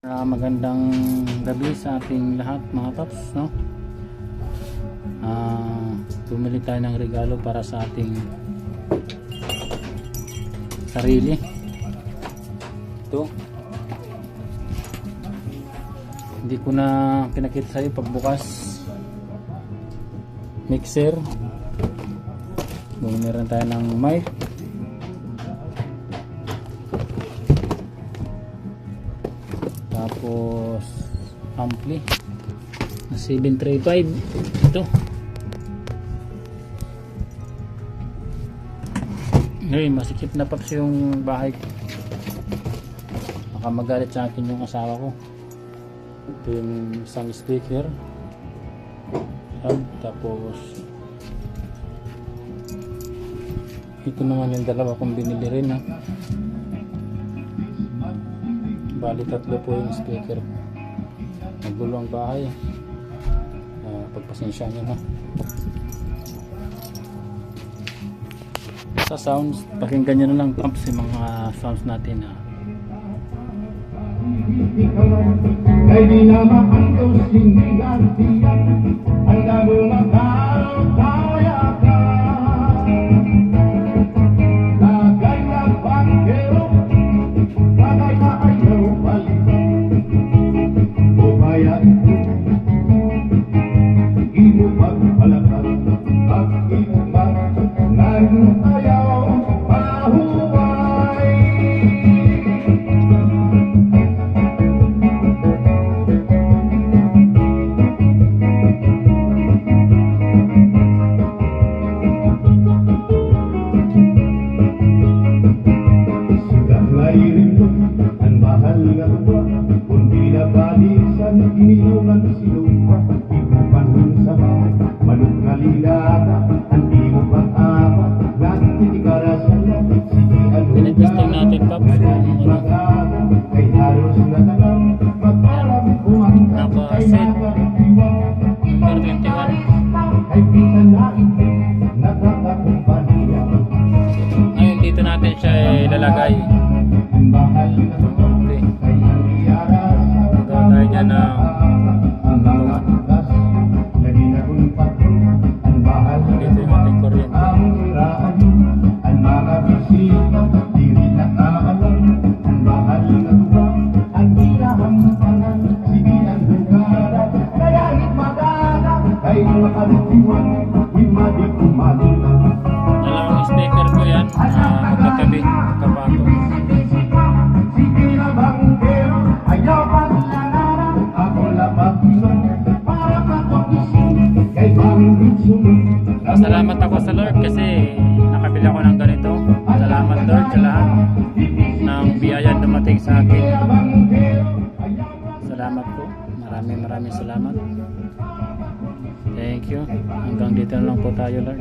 Magandang gabi sa ating lahat mga paps, no? Bumili tayo ng regalo para sa ating sarili. Ito, hindi ko na pinakita sa iyo pagbukas. Mixer. Bumili rin tayo ng mic. Tapos ampli na 735. Ito ngayon masikip na paps yung bahay ko, baka magalit sa akin yung asawa ko. Ito yung isang speaker, tapos ito naman yung dalawa kong binili rin, ha. Bali tatlo po yung speaker. Nagulo ang bahay, pagpasensya nyo na. Sa sounds, pakinggan nyo na lang paps yung mga sounds natin, ha. Kay di na maantos hindi gantiyan ang damo magkakaya ka. Lagay na bangkero bagay na ayaw balikan. O kaya imo pagpalakan pag-iba ng ayaw mahuway. Ang mahal nga tuwa, kundi na balisan, ininuman sinuwa, ibupan nun sa bahay, manong kalilata, ang imo pang-apa, nagtitikarasan na, sige ang Pinag-testing natin paps kay halos na tanam, magparang kumanta, kay nakaritiwang, number 21. kay pisan na ito, nakakakumpanya. Ngayon dito natin siya ilalagay. Ang bahal na tuwa, kay ang iarasa, Tayo dyan na ang mga tugas na ginagumpat ko, ang bahal na dito yung ating kuryente. ang iraan, ang mga bisita, di rin nakaalam, ang bahal na tuwa, ang hinahampanan, sige ang hugara, kaya hikmagana, kay makaritiwan, himadi kumalina. Dalawang speaker ko yan, magkatabi, magkapatong. Sige na bangkero, ayaw paglangaran, ako lapag-iwan, para katokisin, kay pangit sunod. Salamat ako sa Lord kasi nakabili ako ng ganito. Salamat Lord sa lahat ng biyaya dumating sa akin. Salamat po. Maraming salamat. Thank you. Hanggang dito na lang po tayo, Lord.